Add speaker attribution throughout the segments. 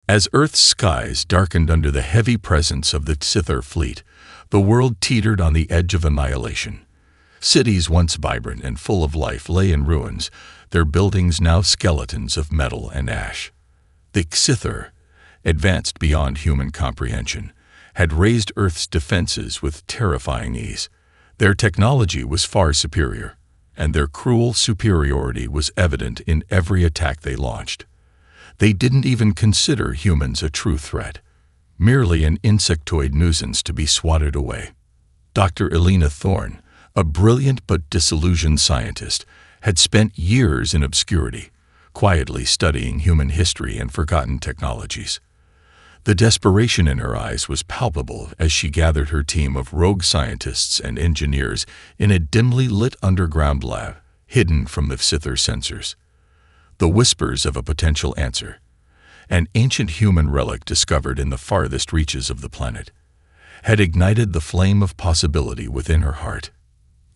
Speaker 1: As Earth's skies darkened under the heavy presence of the Scyther fleet, the world teetered on the edge of annihilation. Cities once vibrant and full of life lay in ruins, their buildings now skeletons of metal and ash. The Scyther, advanced beyond human comprehension, had raised Earth's defenses with terrifying ease. Their technology was far superior, and their cruel superiority was evident in every attack they launched. They didn't even consider humans a true threat, merely an insectoid nuisance to be swatted away. Dr. Elena Thorne, a brilliant but disillusioned scientist, had spent years in obscurity, quietly studying human history and forgotten technologies. The desperation in her eyes was palpable as she gathered her team of rogue scientists and engineers in a dimly lit underground lab, hidden from the Scyther sensors. The whispers of a potential answer, an ancient human relic discovered in the farthest reaches of the planet, had ignited the flame of possibility within her heart.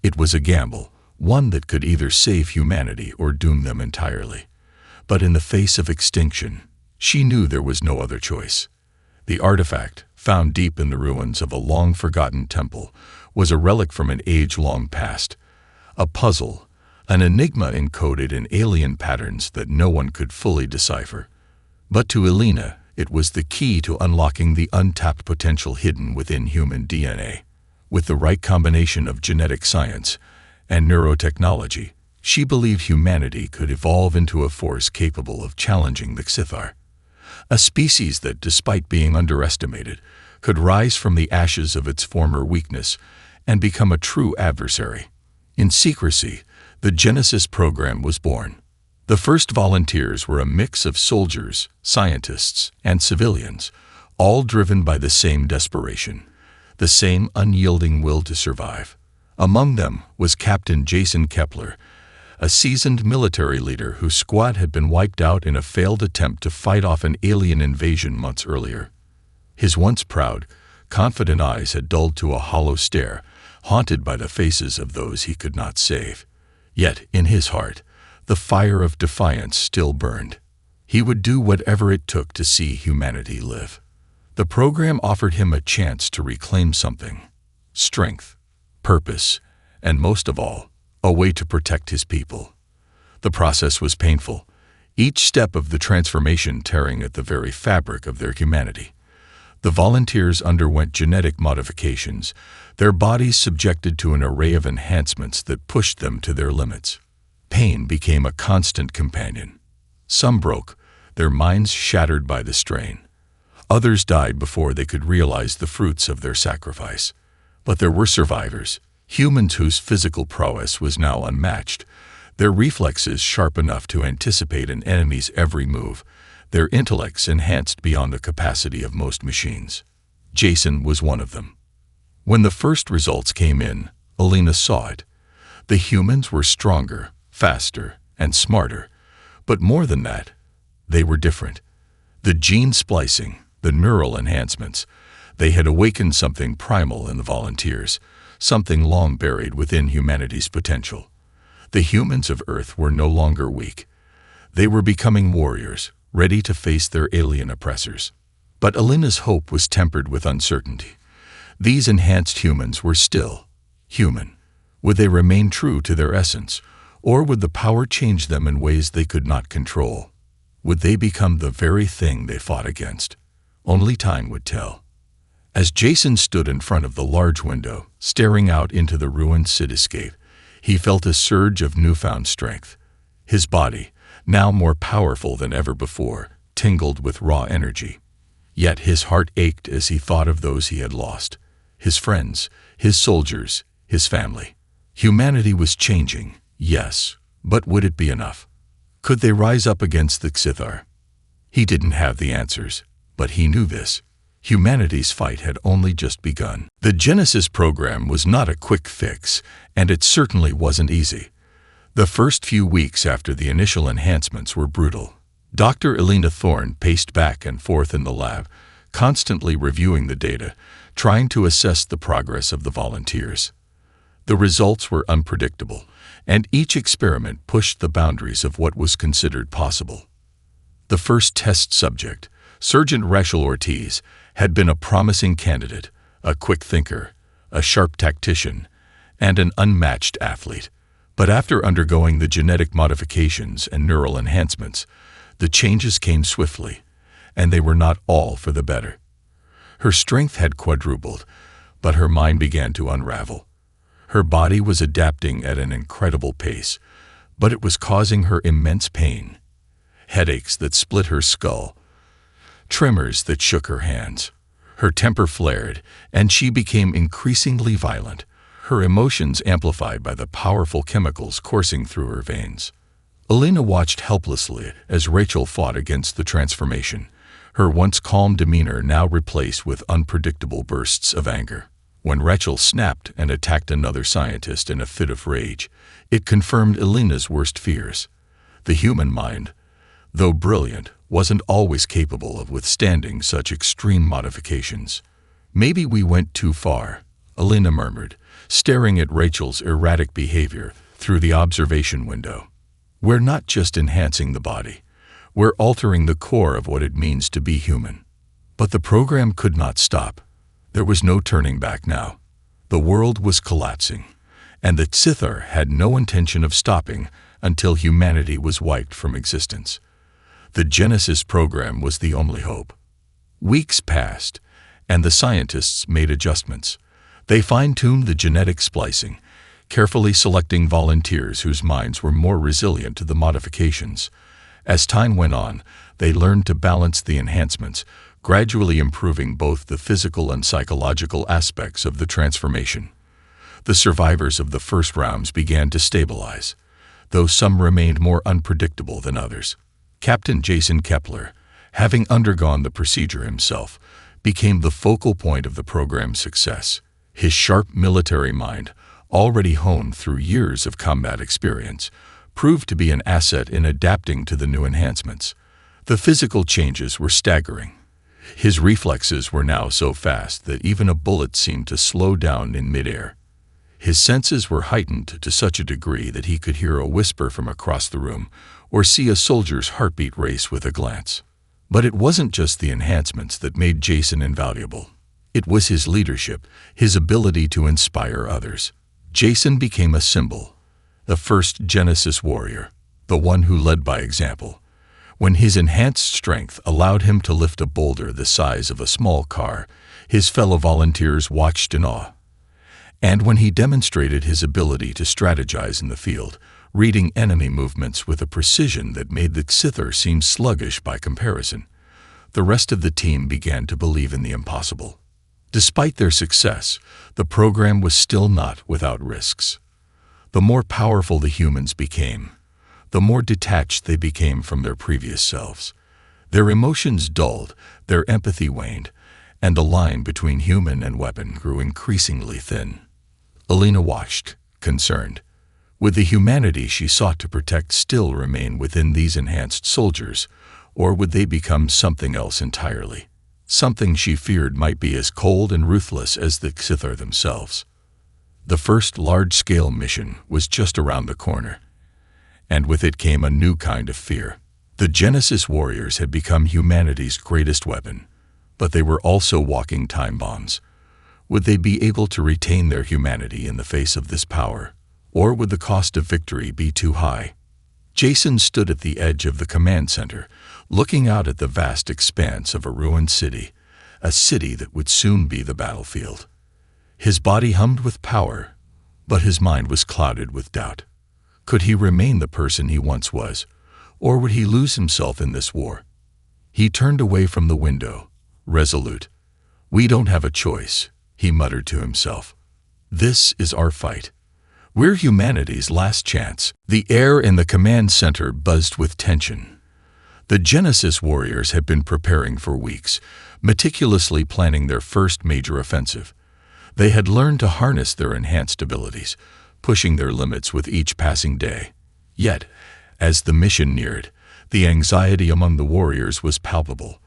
Speaker 1: It was a gamble, one that could either save humanity or doom them entirely. But in the face of extinction, she knew there was no other choice. The artifact, found deep in the ruins of a long-forgotten temple, was a relic from an age long past, a puzzle, an enigma encoded in alien patterns that no one could fully decipher. But to Elena, it was the key to unlocking the untapped potential hidden within human DNA. With the right combination of genetic science and neurotechnology, she believed humanity could evolve into a force capable of challenging the Scyther, a species that, despite being underestimated, could rise from the ashes of its former weakness and become a true adversary. In secrecy, the Genesis program was born. The first volunteers were a mix of soldiers, scientists, and civilians, all driven by the same desperation, the same unyielding will to survive. Among them was Captain Jason Kepler, a seasoned military leader whose squad had been wiped out in a failed attempt to fight off an alien invasion months earlier. His once proud, confident eyes had dulled to a hollow stare, haunted by the faces of those he could not save. Yet, in his heart, the fire of defiance still burned. He would do whatever it took to see humanity live. The program offered him a chance to reclaim something: strength, purpose, and most of all, a way to protect his people. The process was painful, each step of the transformation tearing at the very fabric of their humanity. The volunteers underwent genetic modifications, their bodies subjected to an array of enhancements that pushed them to their limits. Pain became a constant companion. Some broke, their minds shattered by the strain. Others died before they could realize the fruits of their sacrifice. But there were survivors, humans whose physical prowess was now unmatched, their reflexes sharp enough to anticipate an enemy's every move, their intellects enhanced beyond the capacity of most machines. Jason was one of them. When the first results came in, Elena saw it. The humans were stronger, faster, and smarter, but more than that, they were different. The gene splicing, the neural enhancements, they had awakened something primal in the volunteers, something long buried within humanity's potential. The humans of Earth were no longer weak. They were becoming warriors, ready to face their alien oppressors. But Elena's hope was tempered with uncertainty. These enhanced humans were still human. Would they remain true to their essence, or would the power change them in ways they could not control? Would they become the very thing they fought against? Only time would tell. As Jason stood in front of the large window, staring out into the ruined cityscape, he felt a surge of newfound strength. His body, now more powerful than ever before, tingled with raw energy. Yet his heart ached as he thought of those he had lost: his friends, his soldiers, his family. Humanity was changing, yes, but would it be enough? Could they rise up against the Scyther? He didn't have the answers, but he knew this. Humanity's fight had only just begun. The Genesis program was not a quick fix, and it certainly wasn't easy. The first few weeks after the initial enhancements were brutal. Dr. Elena Thorne paced back and forth in the lab, constantly reviewing the data, trying to assess the progress of the volunteers. The results were unpredictable, and each experiment pushed the boundaries of what was considered possible. The first test subject, Sergeant Rachel Ortiz had been a promising candidate, a quick thinker, a sharp tactician, and an unmatched athlete. But after undergoing the genetic modifications and neural enhancements, the changes came swiftly, and they were not all for the better. Her strength had quadrupled, but her mind began to unravel. Her body was adapting at an incredible pace, but it was causing her immense pain. Headaches that split her skull, tremors that shook her hands. Her temper flared, and she became increasingly violent, her emotions amplified by the powerful chemicals coursing through her veins. Elena watched helplessly as Rachel fought against the transformation, her once calm demeanor now replaced with unpredictable bursts of anger. When Rachel snapped and attacked another scientist in a fit of rage, it confirmed Elena's worst fears. The human mind, though brilliant, wasn't always capable of withstanding such extreme modifications. "Maybe we went too far," Elena murmured, staring at Rachel's erratic behavior through the observation window. "We're not just enhancing the body. We're altering the core of what it means to be human." But the program could not stop. There was no turning back now. The world was collapsing, and the Sithar had no intention of stopping until humanity was wiped from existence. The Genesis program was the only hope. Weeks passed, and the scientists made adjustments. They fine-tuned the genetic splicing, carefully selecting volunteers whose minds were more resilient to the modifications. As time went on, they learned to balance the enhancements, gradually improving both the physical and psychological aspects of the transformation. The survivors of the first rounds began to stabilize, though some remained more unpredictable than others. Captain Jason Kepler, having undergone the procedure himself, became the focal point of the program's success. His sharp military mind, already honed through years of combat experience, proved to be an asset in adapting to the new enhancements. The physical changes were staggering. His reflexes were now so fast that even a bullet seemed to slow down in midair. His senses were heightened to such a degree that he could hear a whisper from across the room or see a soldier's heartbeat race with a glance. But it wasn't just the enhancements that made Jason invaluable. It was his leadership, his ability to inspire others. Jason became a symbol, the first Genesis warrior, the one who led by example. When his enhanced strength allowed him to lift a boulder the size of a small car, his fellow volunteers watched in awe. And when he demonstrated his ability to strategize in the field, reading enemy movements with a precision that made the Sithar seem sluggish by comparison, the rest of the team began to believe in the impossible. Despite their success, the program was still not without risks. The more powerful the humans became, the more detached they became from their previous selves. Their emotions dulled, their empathy waned, and the line between human and weapon grew increasingly thin. Elena watched, concerned. Would the humanity she sought to protect still remain within these enhanced soldiers, or would they become something else entirely? Something she feared might be as cold and ruthless as the Sithar themselves. The first large-scale mission was just around the corner, and with it came a new kind of fear. The Genesis warriors had become humanity's greatest weapon, but they were also walking time bombs. Would they be able to retain their humanity in the face of this power, or would the cost of victory be too high? Jason stood at the edge of the command center, looking out at the vast expanse of a ruined city, a city that would soon be the battlefield. His body hummed with power, but his mind was clouded with doubt. Could he remain the person he once was, or would he lose himself in this war? He turned away from the window, resolute. "We don't have a choice," he muttered to himself. "This is our fight. We're humanity's last chance." The air in the command center buzzed with tension. The Genesis warriors had been preparing for weeks, meticulously planning their first major offensive. They had learned to harness their enhanced abilities, pushing their limits with each passing day. Yet, as the mission neared, the anxiety among the warriors was palpable.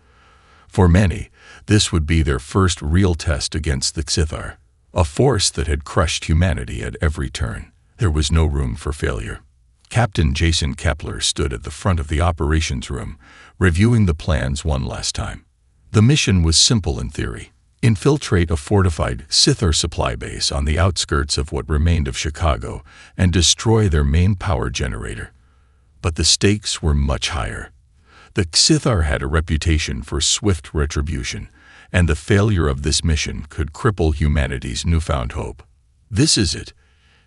Speaker 1: For many, this would be their first real test against the Sithar, a force that had crushed humanity at every turn. There was no room for failure. Captain Jason Kepler stood at the front of the operations room, reviewing the plans one last time. The mission was simple in theory. Infiltrate a fortified Scyther supply base on the outskirts of what remained of Chicago and destroy their main power generator. But the stakes were much higher. The Scyther had a reputation for swift retribution, and the failure of this mission could cripple humanity's newfound hope. "This is it,"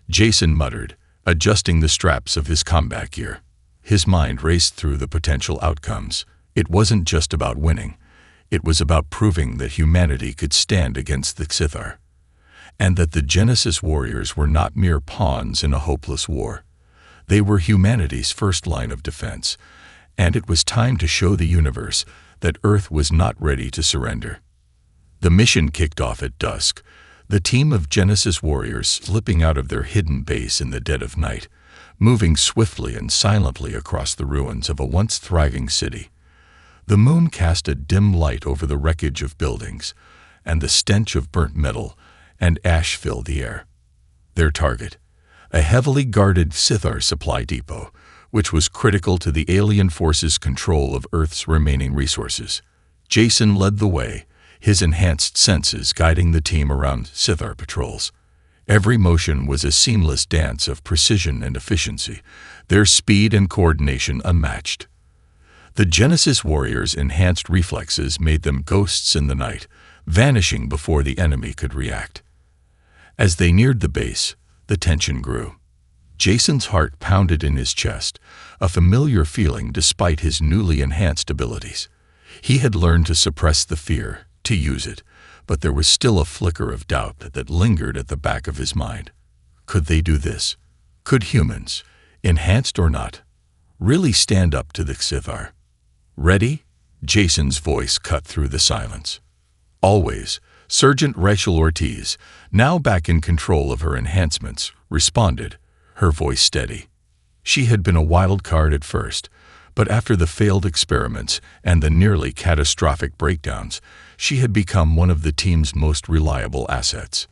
Speaker 1: Jason muttered, adjusting the straps of his combat gear. His mind raced through the potential outcomes. It wasn't just about winning. It was about proving that humanity could stand against the Scyther, and that the Genesis warriors were not mere pawns in a hopeless war. They were humanity's first line of defense, and it was time to show the universe that Earth was not ready to surrender. The mission kicked off at dusk, the team of Genesis warriors slipping out of their hidden base in the dead of night, moving swiftly and silently across the ruins of a once thriving city. The moon cast a dim light over the wreckage of buildings, and the stench of burnt metal and ash filled the air. Their target, a heavily guarded Scyther supply depot, which was critical to the alien forces' control of Earth's remaining resources. Jason led the way, his enhanced senses guiding the team around Scyther patrols. Every motion was a seamless dance of precision and efficiency, their speed and coordination unmatched. The Genesis warriors' enhanced reflexes made them ghosts in the night, vanishing before the enemy could react. As they neared the base, the tension grew. Jason's heart pounded in his chest, a familiar feeling despite his newly enhanced abilities. He had learned to suppress the fear, to use it, but there was still a flicker of doubt that lingered at the back of his mind. Could they do this? Could humans, enhanced or not, really stand up to the Scyther? "Ready?" Jason's voice cut through the silence. "Always." Sergeant Rachel Ortiz, now back in control of her enhancements, responded, her voice steady. She had been a wild card at first, but after the failed experiments and the nearly catastrophic breakdowns, she had become one of the team's most reliable assets.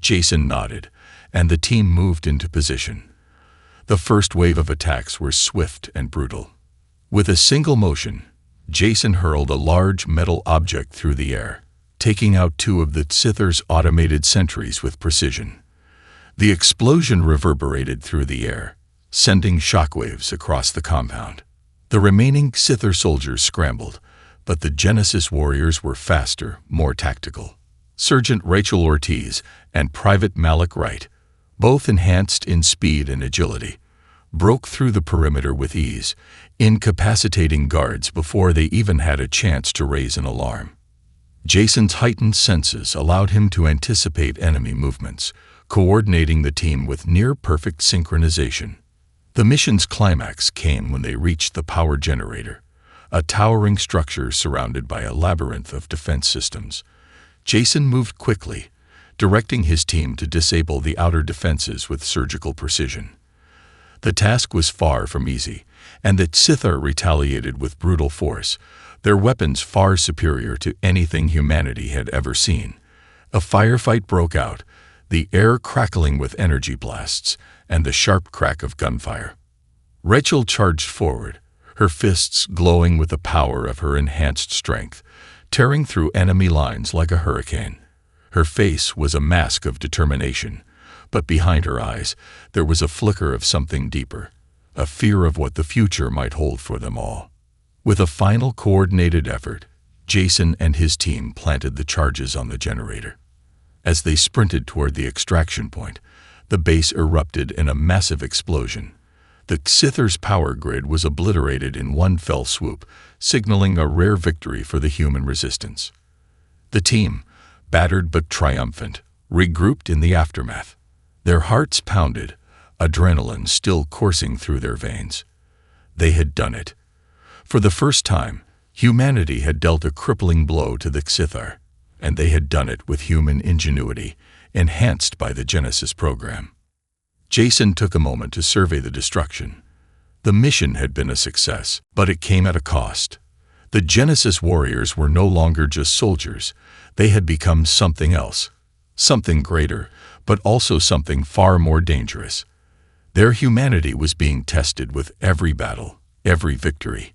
Speaker 1: Jason nodded, and the team moved into position. The first wave of attacks were swift and brutal. With a single motion, Jason hurled a large metal object through the air, taking out two of the Scyther's automated sentries with precision. The explosion reverberated through the air, sending shockwaves across the compound. The remaining Scyther soldiers scrambled, but the Genesis warriors were faster, more tactical. Sergeant Rachel Ortiz and Private Malik Wright, both enhanced in speed and agility, broke through the perimeter with ease, incapacitating guards before they even had a chance to raise an alarm. Jason's heightened senses allowed him to anticipate enemy movements, coordinating the team with near-perfect synchronization. The mission's climax came when they reached the power generator, a towering structure surrounded by a labyrinth of defense systems. Jason moved quickly, directing his team to disable the outer defenses with surgical precision. The task was far from easy, and the Scyther retaliated with brutal force, their weapons far superior to anything humanity had ever seen. A firefight broke out, the air crackling with energy blasts and the sharp crack of gunfire. Rachel charged forward, her fists glowing with the power of her enhanced strength, tearing through enemy lines like a hurricane. Her face was a mask of determination, but behind her eyes there was a flicker of something deeper, a fear of what the future might hold for them all. With a final coordinated effort, Jason and his team planted the charges on the generator. As they sprinted toward the extraction point, the base erupted in a massive explosion. The Scyther's power grid was obliterated in one fell swoop, signaling a rare victory for the human resistance. The team, battered but triumphant, regrouped in the aftermath. Their hearts pounded, adrenaline still coursing through their veins. They had done it. For the first time, humanity had dealt a crippling blow to the Scyther, and they had done it with human ingenuity, enhanced by the Genesis program. Jason took a moment to survey the destruction. The mission had been a success, but it came at a cost. The Genesis warriors were no longer just soldiers. They had become something else, something greater, but also something far more dangerous. Their humanity was being tested with every battle, every victory,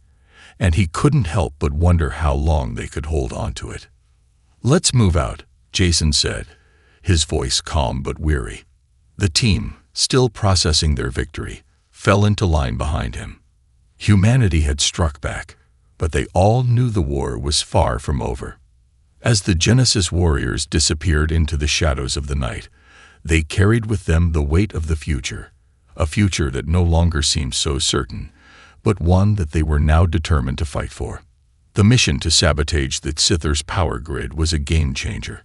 Speaker 1: and he couldn't help but wonder how long they could hold on to it. "Let's move out," Jason said, his voice calm but weary. The team, still processing their victory, fell into line behind him. Humanity had struck back, but they all knew the war was far from over. As the Genesis warriors disappeared into the shadows of the night, they carried with them the weight of the future, a future that no longer seemed so certain, but one that they were now determined to fight for. The mission to sabotage the Sithers' power grid was a game-changer.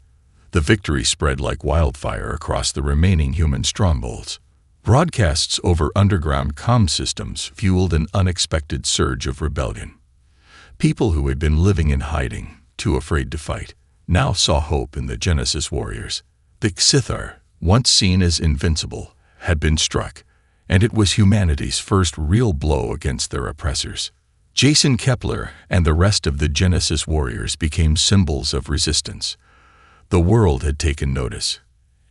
Speaker 1: The victory spread like wildfire across the remaining human strongholds. Broadcasts over underground comm systems fueled an unexpected surge of rebellion. People who had been living in hiding, too afraid to fight, now saw hope in the Genesis warriors. The Sithar, once seen as invincible, had been struck, and it was humanity's first real blow against their oppressors. Jason Kepler and the rest of the Genesis warriors became symbols of resistance. The world had taken notice,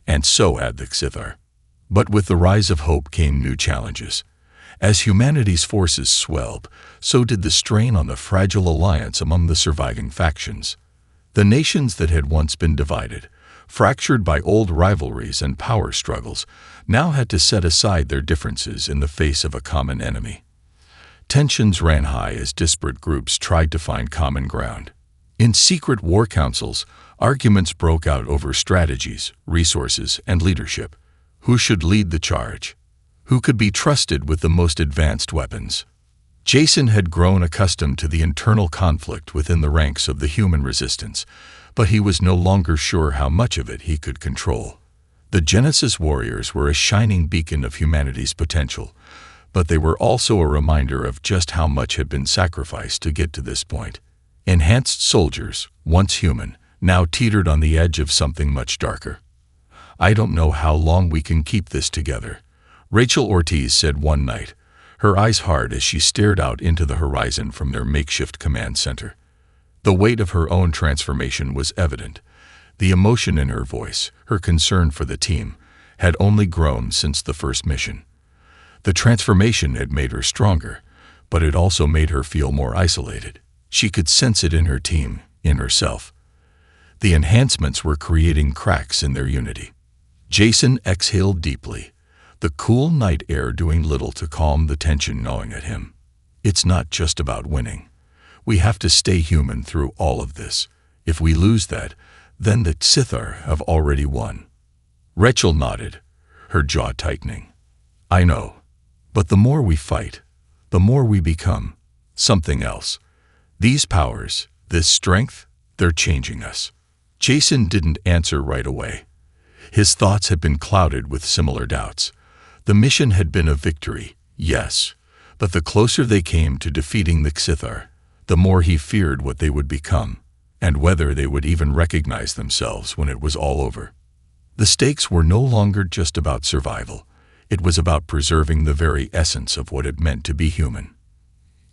Speaker 1: and so had the Sithar. But with the rise of hope came new challenges. As humanity's forces swelled, so did the strain on the fragile alliance among the surviving factions. The nations that had once been divided, fractured by old rivalries and power struggles, now had to set aside their differences in the face of a common enemy. Tensions ran high as disparate groups tried to find common ground. In secret war councils, arguments broke out over strategies, resources, and leadership. Who should lead the charge? Who could be trusted with the most advanced weapons? Jason had grown accustomed to the internal conflict within the ranks of the human resistance, but he was no longer sure how much of it he could control. The Genesis warriors were a shining beacon of humanity's potential, but they were also a reminder of just how much had been sacrificed to get to this point. Enhanced soldiers, once human, now teetered on the edge of something much darker. "I don't know how long we can keep this together," Rachel Ortiz said one night, her eyes hard as she stared out into the horizon from their makeshift command center. The weight of her own transformation was evident. The emotion in her voice, her concern for the team, had only grown since the first mission. The transformation had made her stronger, but it also made her feel more isolated. She could sense it in her team, in herself. The enhancements were creating cracks in their unity. Jason exhaled deeply, the cool night air doing little to calm the tension gnawing at him. It's not just about winning. We have to stay human through all of this. If we lose that, then the Sithar have already won. Rachel nodded, her jaw tightening. "I know. But the more we fight, the more we become something else. These powers, this strength, they're changing us." Jason didn't answer right away. His thoughts had been clouded with similar doubts. The mission had been a victory, yes, but the closer they came to defeating the Sithar, the more he feared what they would become, and whether they would even recognize themselves when it was all over. The stakes were no longer just about survival. It was about preserving the very essence of what it meant to be human.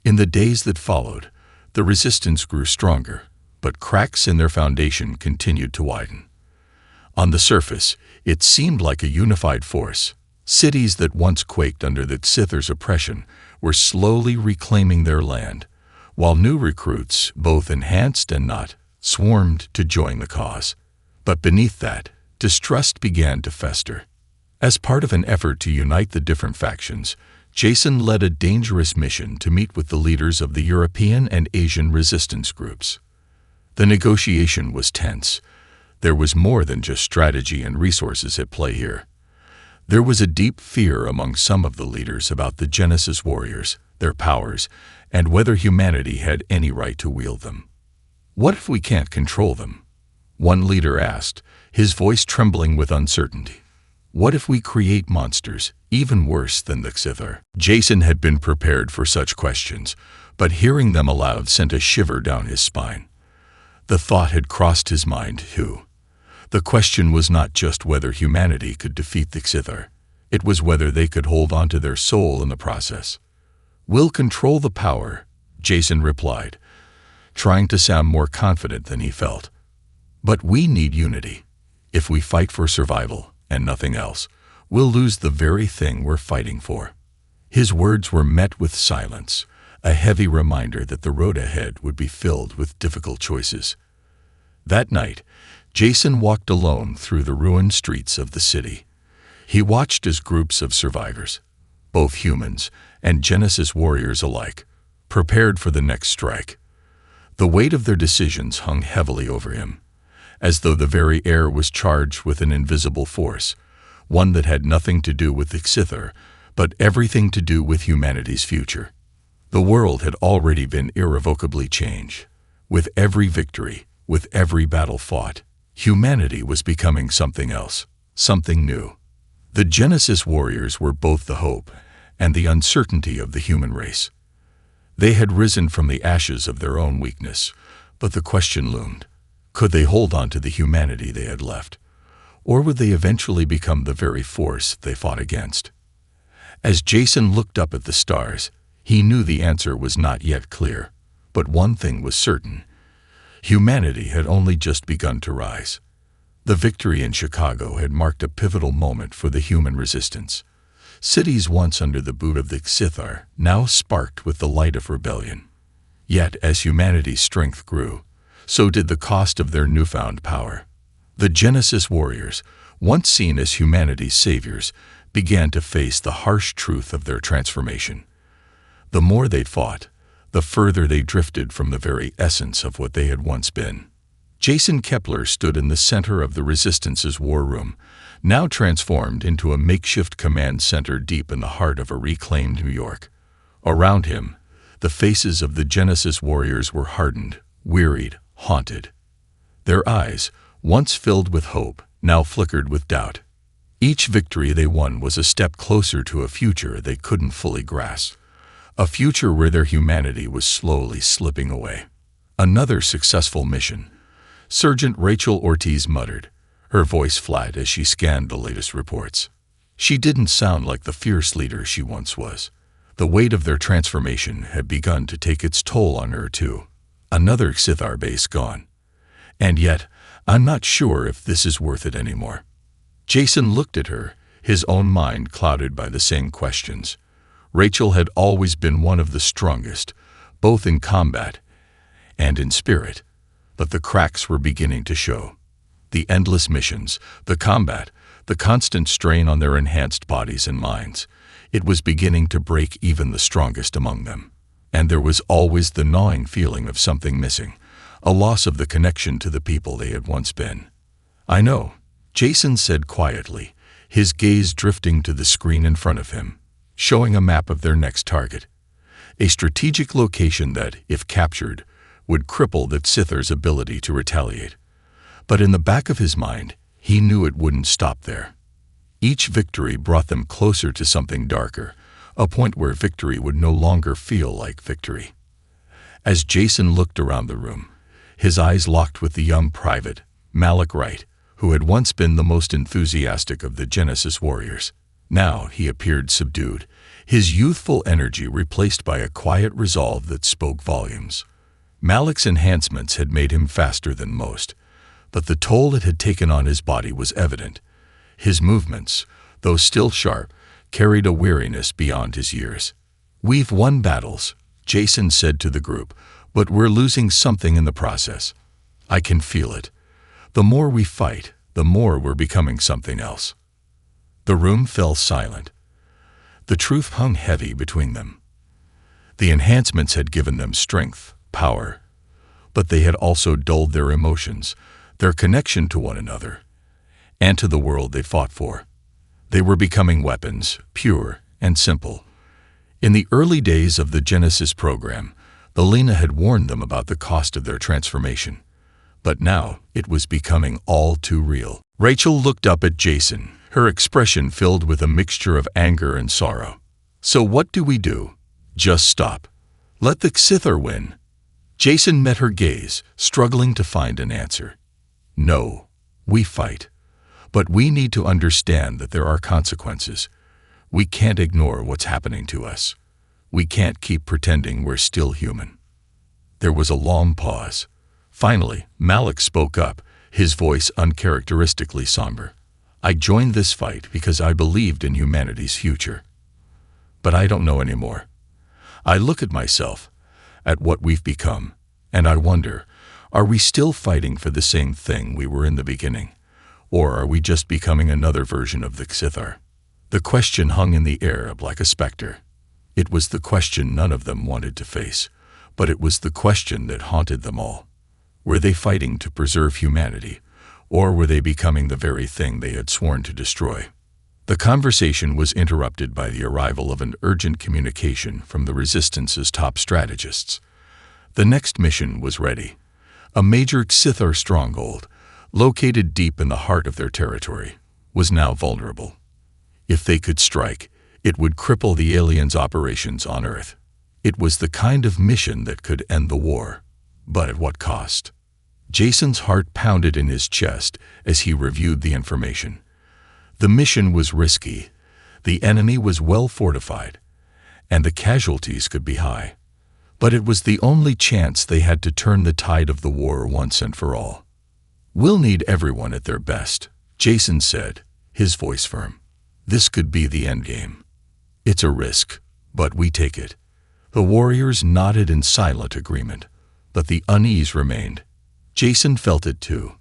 Speaker 1: In the days that followed, the resistance grew stronger, but cracks in their foundation continued to widen. On the surface, it seemed like a unified force. Cities that once quaked under the Sithers' oppression were slowly reclaiming their land, while new recruits, both enhanced and not, swarmed to join the cause. But beneath that, distrust began to fester. As part of an effort to unite the different factions, Jason led a dangerous mission to meet with the leaders of the European and Asian resistance groups. The negotiation was tense. There was more than just strategy and resources at play here. There was a deep fear among some of the leaders about the Genesis warriors, their powers, and whether humanity had any right to wield them. "What if we can't control them?" one leader asked, his voice trembling with uncertainty. "What if we create monsters, even worse than the Sithar?" Jason had been prepared for such questions, but hearing them aloud sent a shiver down his spine. The thought had crossed his mind, too. The question was not just whether humanity could defeat the Sithar. It was whether they could hold on to their soul in the process. "We'll control the power," Jason replied, trying to sound more confident than he felt. "But we need unity. If we fight for survival and nothing else, we'll lose the very thing we're fighting for." His words were met with silence, a heavy reminder that the road ahead would be filled with difficult choices. That night, Jason walked alone through the ruined streets of the city. He watched as groups of survivors, both humans and Genesis warriors alike, prepared for the next strike. The weight of their decisions hung heavily over him, as though the very air was charged with an invisible force, one that had nothing to do with the Scyther, but everything to do with humanity's future. The world had already been irrevocably changed. With every victory, with every battle fought, humanity was becoming something else, something new. The Genesis warriors were both the hope and the uncertainty of the human race. They had risen from the ashes of their own weakness, but the question loomed: could they hold on to the humanity they had left, or would they eventually become the very force they fought against? As Jason looked up at the stars, he knew the answer was not yet clear, but one thing was certain: humanity had only just begun to rise. The victory in Chicago had marked a pivotal moment for the human resistance. Cities once under the boot of the Scyther now sparked with the light of rebellion. Yet, as humanity's strength grew, so did the cost of their newfound power. The Genesis warriors, once seen as humanity's saviors, began to face the harsh truth of their transformation. The more they fought, the further they drifted from the very essence of what they had once been. Jason Kepler stood in the center of the Resistance's war room, now transformed into a makeshift command center deep in the heart of a reclaimed New York. Around him, the faces of the Genesis warriors were hardened, wearied, haunted. Their eyes, once filled with hope, now flickered with doubt. Each victory they won was a step closer to a future they couldn't fully grasp, a future where their humanity was slowly slipping away. Another successful mission, Sergeant Rachel Ortiz muttered, her voice flat as she scanned the latest reports. She didn't sound like the fierce leader she once was. The weight of their transformation had begun to take its toll on her too. Another Scyther base gone. And yet, I'm not sure if this is worth it anymore. Jason looked at her, his own mind clouded by the same questions. Rachel had always been one of the strongest, both in combat and in spirit, but the cracks were beginning to show. The endless missions, the combat, the constant strain on their enhanced bodies and minds, it was beginning to break even the strongest among them. And there was always the gnawing feeling of something missing, a loss of the connection to the people they had once been. "I know," Jason said quietly, his gaze drifting to the screen in front of him, showing a map of their next target. A strategic location that, if captured, would cripple the Scyther's ability to retaliate. But in the back of his mind, he knew it wouldn't stop there. Each victory brought them closer to something darker, a point where victory would no longer feel like victory. As Jason looked around the room, his eyes locked with the young private, Malik Wright, who had once been the most enthusiastic of the Genesis warriors. Now he appeared subdued, his youthful energy replaced by a quiet resolve that spoke volumes. Malik's enhancements had made him faster than most, but the toll it had taken on his body was evident. His movements, though still sharp, carried a weariness beyond his years. "We've won battles," Jason said to the group, "but we're losing something in the process. I can feel it. The more we fight, the more we're becoming something else." The room fell silent. The truth hung heavy between them. The enhancements had given them strength, power, but they had also dulled their emotions, their connection to one another, and to the world they fought for. They were becoming weapons, pure and simple. In the early days of the Genesis program, the Lena had warned them about the cost of their transformation. But now it was becoming all too real. Rachel looked up at Jason, her expression filled with a mixture of anger and sorrow. "So what do we do? Just stop? Let the Scyther win?" Jason met her gaze, struggling to find an answer. "No, we fight. But we need to understand that there are consequences. We can't ignore what's happening to us. We can't keep pretending we're still human." There was a long pause. Finally, Malik spoke up, his voice uncharacteristically somber. "I joined this fight because I believed in humanity's future. But I don't know anymore. I look at myself, at what we've become, and I wonder, are we still fighting for the same thing we were in the beginning? Or are we just becoming another version of the Xithar? The question hung in the air like a specter. It was the question none of them wanted to face, but it was the question that haunted them all. Were they fighting to preserve humanity, or were they becoming the very thing they had sworn to destroy? The conversation was interrupted by the arrival of an urgent communication from the Resistance's top strategists. The next mission was ready. A major Xithar stronghold, located deep in the heart of their territory, was now vulnerable. If they could strike, it would cripple the aliens' operations on Earth. It was the kind of mission that could end the war. But at what cost? Jason's heart pounded in his chest as he reviewed the information. The mission was risky, the enemy was well fortified, and the casualties could be high. But it was the only chance they had to turn the tide of the war once and for all. "We'll need everyone at their best," Jason said, his voice firm. "This could be the endgame. It's a risk, but we take it." The warriors nodded in silent agreement, but the unease remained. Jason felt it too.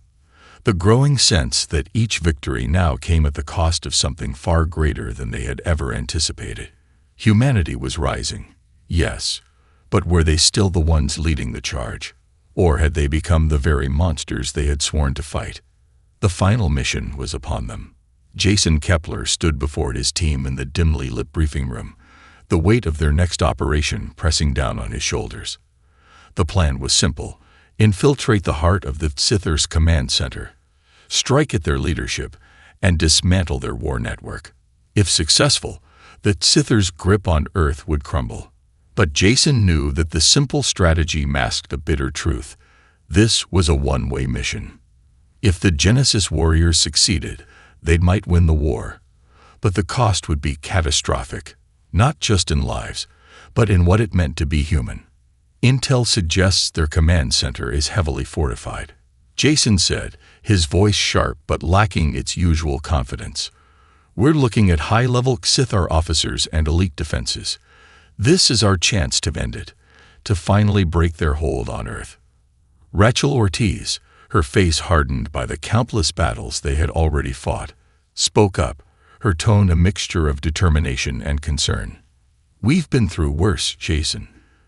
Speaker 1: The growing sense that each victory now came at the cost of something far greater than they had ever anticipated. Humanity was rising, yes, but were they still the ones leading the charge? Or had they become the very monsters they had sworn to fight? The final mission was upon them. Jason Kepler stood before his team in the dimly lit briefing room, the weight of their next operation pressing down on his shoulders. The plan was simple: infiltrate the heart of the Xithar's command center, strike at their leadership, and dismantle their war network. If successful, the Xithar's grip on Earth would crumble. But Jason knew that the simple strategy masked a bitter truth. This was a one-way mission. If the Genesis warriors succeeded, they might win the war. But the cost would be catastrophic, not just in lives, but in what it meant to be human. Intel suggests their command center is heavily fortified, Jason said, his voice sharp but lacking its usual confidence. "We're looking at high-level Xithar officers and elite defenses. This is our chance to end it, to finally break their hold on Earth." Rachel Ortiz, her face hardened by the countless battles they had already fought, spoke up, her tone a mixture of determination and concern. "We've been through worse, Jason.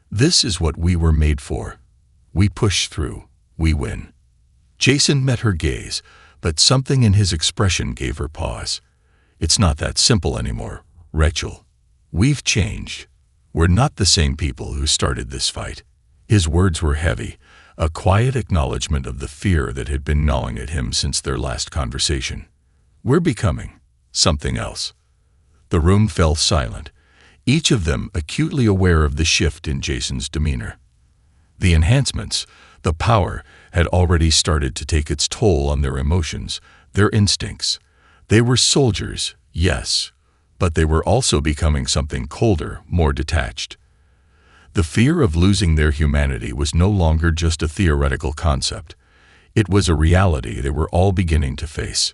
Speaker 1: This is what we were made for. We push through, we win." Jason met her gaze, but something in his expression gave her pause. "It's not that simple anymore, Rachel. We've changed. We're not the same people who started this fight." His words were heavy, a quiet acknowledgement of the fear that had been gnawing at him since their last conversation. "We're becoming something else." The room fell silent, each of them acutely aware of the shift in Jason's demeanor. The enhancements, the power, had already started to take its toll on their emotions, their instincts. They were soldiers, yes, but they were also becoming something colder, more detached. The fear of losing their humanity was no longer just a theoretical concept. It was a reality they were all beginning to face.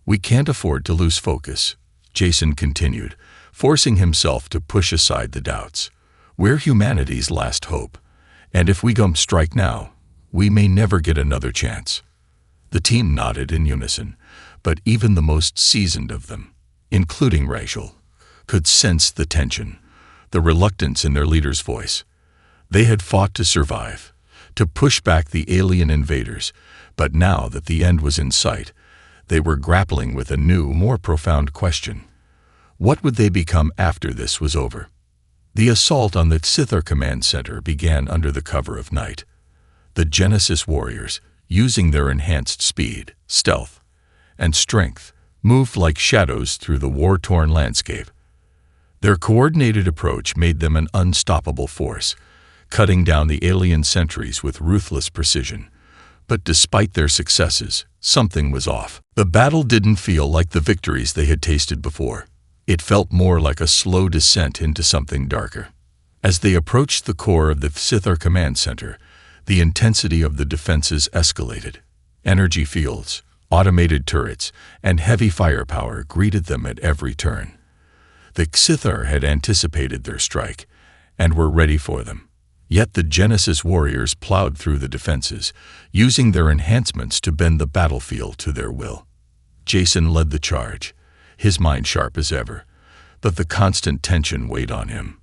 Speaker 1: "We can't afford to lose focus," Jason continued, forcing himself to push aside the doubts. "We're humanity's last hope, and if we don't strike now, we may never get another chance." The team nodded in unison, but even the most seasoned of them, including Rachel, could sense the tension, the reluctance in their leader's voice. They had fought to survive, to push back the alien invaders, but now that the end was in sight, they were grappling with a new, more profound question. What would they become after this was over? The assault on the Xithar command center began under the cover of night. The Genesis warriors, using their enhanced speed, stealth, and strength, moved like shadows through the war-torn landscape. Their coordinated approach made them an unstoppable force, cutting down the alien sentries with ruthless precision. But despite their successes, something was off. The battle didn't feel like the victories they had tasted before. It felt more like a slow descent into something darker. As they approached the core of the Xithar command center, the intensity of the defenses escalated. Energy fields, automated turrets, and heavy firepower greeted them at every turn. The Xithar had anticipated their strike, and were ready for them. Yet the Genesis warriors plowed through the defenses, using their enhancements to bend the battlefield to their will. Jason led the charge, his mind sharp as ever, but the constant tension weighed on him.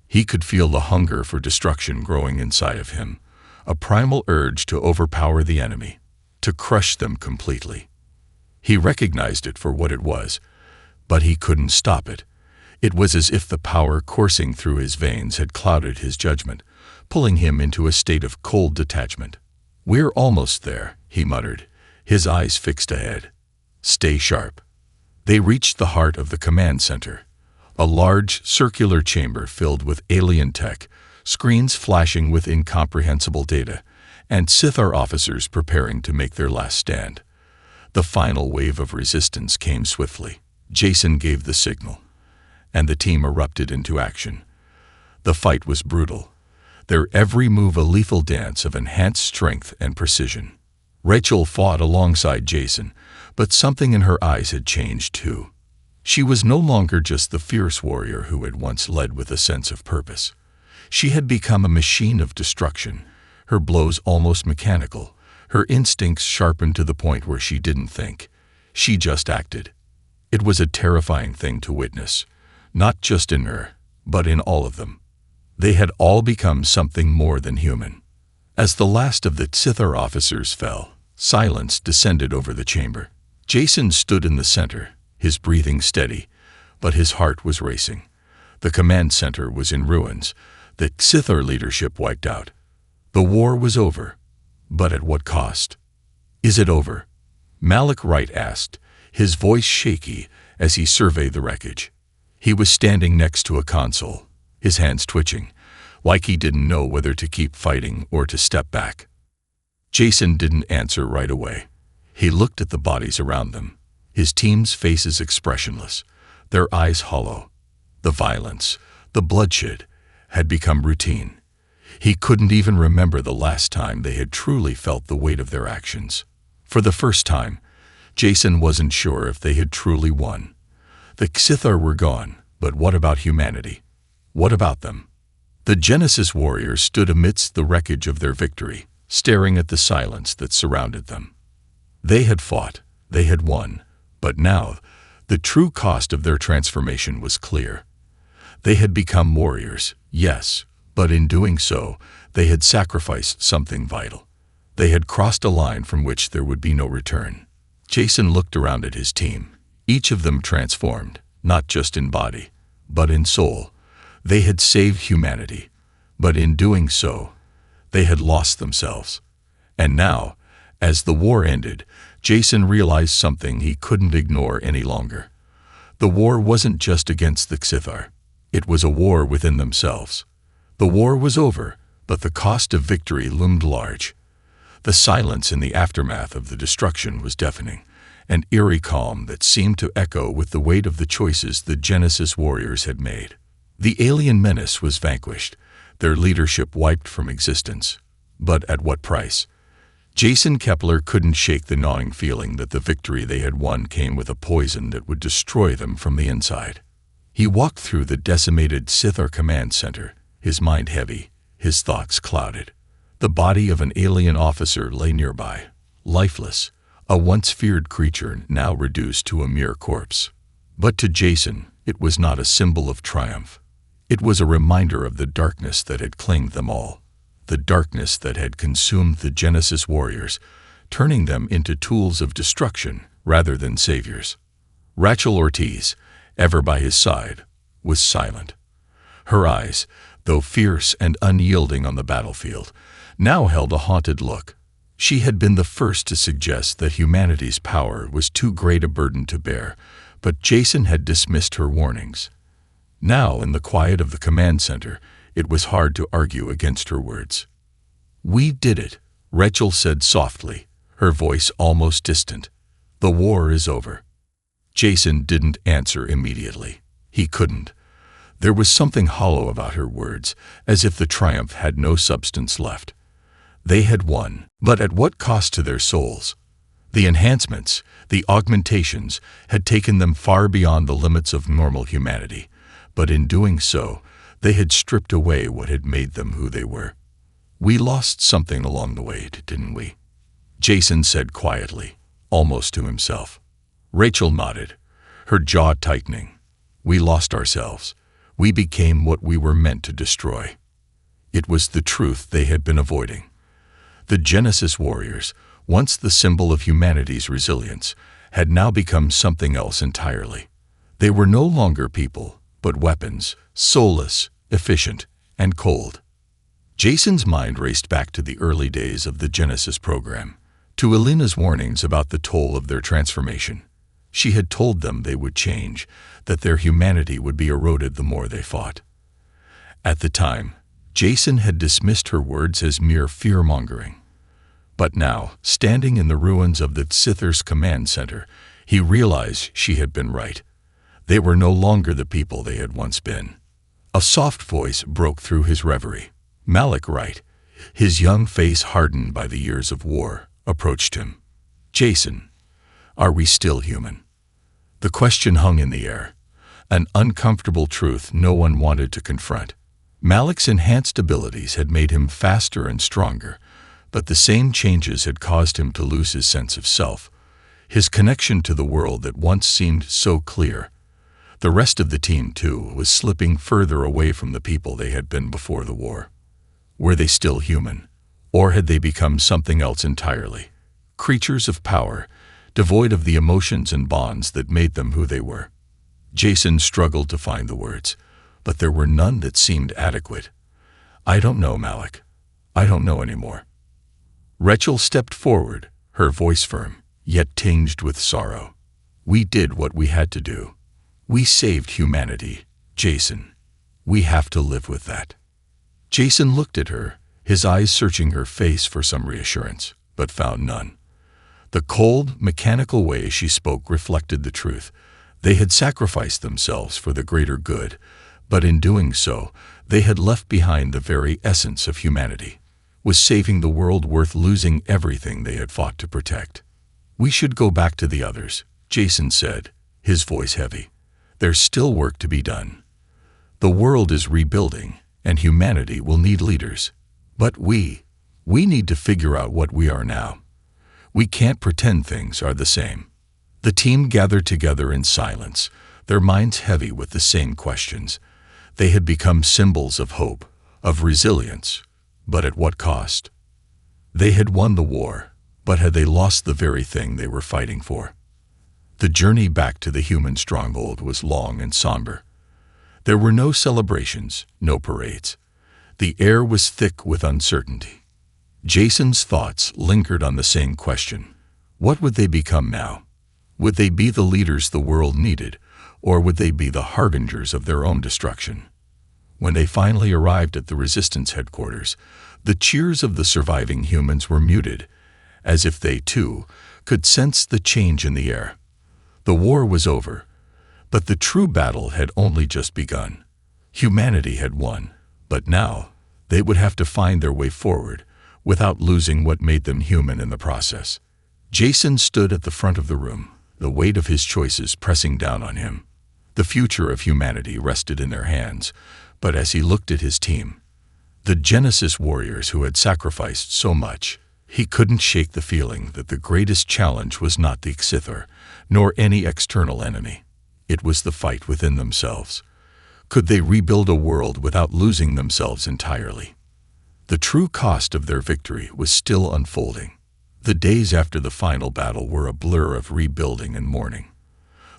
Speaker 1: He could feel the hunger for destruction growing inside of him, a primal urge to overpower the enemy, to crush them completely. He recognized it for what it was, but he couldn't stop it. It was as if the power coursing through his veins had clouded his judgment, pulling him into a state of cold detachment. "We're almost there," he muttered, his eyes fixed ahead. "Stay sharp." They reached the heart of the command center, a large, circular chamber filled with alien tech, screens flashing with incomprehensible data, and Sithar officers preparing to make their last stand. The final wave of resistance came swiftly. Jason gave the signal, and the team erupted into action. The fight was brutal, their every move a lethal dance of enhanced strength and precision. Rachel fought alongside Jason, but something in her eyes had changed too. She was no longer just the fierce warrior who had once led with a sense of purpose. She had become a machine of destruction, her blows almost mechanical, her instincts sharpened to the point where she didn't think. She just acted. It was a terrifying thing to witness, not just in her, but in all of them. They had all become something more than human. As the last of the Sithar officers fell, silence descended over the chamber. Jason stood in the center, his breathing steady, but his heart was racing. The command center was in ruins, the Sithar leadership wiped out. The war was over, but at what cost? "Is it over?" Malik Wright asked, his voice shaky as he surveyed the wreckage. He was standing next to a console, his hands twitching, like he didn't know whether to keep fighting or to step back. Jason didn't answer right away. He looked at the bodies around them, his team's faces expressionless, their eyes hollow. The violence, the bloodshed, had become routine. He couldn't even remember the last time they had truly felt the weight of their actions. For the first time, Jason wasn't sure if they had truly won. The Sithar were gone, but what about humanity? What about them? The Genesis warriors stood amidst the wreckage of their victory, staring at the silence that surrounded them. They had fought, they had won, but now, the true cost of their transformation was clear. They had become warriors, yes, but in doing so, they had sacrificed something vital. They had crossed a line from which there would be no return. Jason looked around at his team, each of them transformed, not just in body, but in soul. They had saved humanity, but in doing so, they had lost themselves. And now, as the war ended, Jason realized something he couldn't ignore any longer. The war wasn't just against the Sithar. It was a war within themselves. The war was over, but the cost of victory loomed large. The silence in the aftermath of the destruction was deafening, an eerie calm that seemed to echo with the weight of the choices the Genesis warriors had made. The alien menace was vanquished, their leadership wiped from existence. But at what price? Jason Kepler couldn't shake the gnawing feeling that the victory they had won came with a poison that would destroy them from the inside. He walked through the decimated Sithar command center, his mind heavy, his thoughts clouded. The body of an alien officer lay nearby, lifeless, a once feared creature now reduced to a mere corpse. But to Jason, it was not a symbol of triumph. It was a reminder of the darkness that had claimed them all, the darkness that had consumed the Genesis warriors, turning them into tools of destruction rather than saviors. Rachel Ortiz, ever by his side, was silent. Her eyes, though fierce and unyielding on the battlefield, now held a haunted look. She had been the first to suggest that humanity's power was too great a burden to bear, but Jason had dismissed her warnings. Now, in the quiet of the command center, it was hard to argue against her words. "We did it," Rachel said softly, her voice almost distant. "The war is over." Jason didn't answer immediately. He couldn't. There was something hollow about her words, as if the triumph had no substance left. They had won, but at what cost to their souls? The enhancements, the augmentations, had taken them far beyond the limits of normal humanity, but in doing so, They had stripped away what had made them who they were. We lost something along the way, didn't we? Jason said quietly, almost to himself. Rachel nodded, her jaw tightening. We lost ourselves. We became what we were meant to destroy. It was the truth they had been avoiding. The Genesis warriors, once the symbol of humanity's resilience, had now become something else entirely. They were no longer people, but weapons, soulless, efficient, and cold. Jason's mind raced back to the early days of the Genesis program, to Elena's warnings about the toll of their transformation. She had told them they would change, that their humanity would be eroded the more they fought. At the time, Jason had dismissed her words as mere fear-mongering. But now, standing in the ruins of the Sithers command center, he realized she had been right. They were no longer the people they had once been. A soft voice broke through his reverie. Malik Wright, his young face hardened by the years of war, approached him. Jason, are we still human? The question hung in the air, an uncomfortable truth no one wanted to confront. Malik's enhanced abilities had made him faster and stronger, but the same changes had caused him to lose his sense of self, his connection to the world that once seemed so clear. The rest of the team, too, was slipping further away from the people they had been before the war. Were they still human, or had they become something else entirely? Creatures of power, devoid of the emotions and bonds that made them who they were. Jason struggled to find the words, but there were none that seemed adequate. I don't know, Malik. I don't know anymore. Rachel stepped forward, her voice firm, yet tinged with sorrow. We did what we had to do. We saved humanity, Jason. We have to live with that. Jason looked at her, his eyes searching her face for some reassurance, but found none. The cold, mechanical way she spoke reflected the truth. They had sacrificed themselves for the greater good, but in doing so, they had left behind the very essence of humanity. Was saving the world worth losing everything they had fought to protect? We should go back to the others, Jason said, his voice heavy. There's still work to be done. The world is rebuilding, and humanity will need leaders. But we need to figure out what we are now. We can't pretend things are the same. The team gathered together in silence, their minds heavy with the same questions. They had become symbols of hope, of resilience, but at what cost? They had won the war, but had they lost the very thing they were fighting for? The journey back to the human stronghold was long and somber. There were no celebrations, no parades. The air was thick with uncertainty. Jason's thoughts lingered on the same question. What would they become now? Would they be the leaders the world needed, or would they be the harbingers of their own destruction? When they finally arrived at the Resistance headquarters, the cheers of the surviving humans were muted, as if they, too, could sense the change in the air. The war was over, but the true battle had only just begun. Humanity had won, but now they would have to find their way forward, without losing what made them human in the process. Jason stood at the front of the room, the weight of his choices pressing down on him. The future of humanity rested in their hands, but as he looked at his team, the Genesis warriors who had sacrificed so much, he couldn't shake the feeling that the greatest challenge was not the Sithar, nor any external enemy. It was the fight within themselves. Could they rebuild a world without losing themselves entirely? The true cost of their victory was still unfolding. The days after the final battle were a blur of rebuilding and mourning.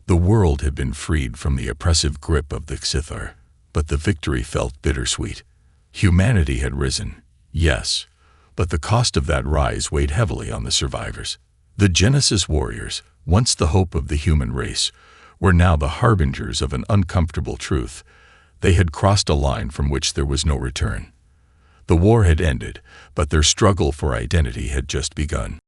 Speaker 1: The world had been freed from the oppressive grip of the Sithar, but the victory felt bittersweet. Humanity had risen, yes, but the cost of that rise weighed heavily on the survivors. The Genesis warriors, once the hope of the human race, were now the harbingers of an uncomfortable truth. They had crossed a line from which there was no return. The war had ended, but their struggle for identity had just begun.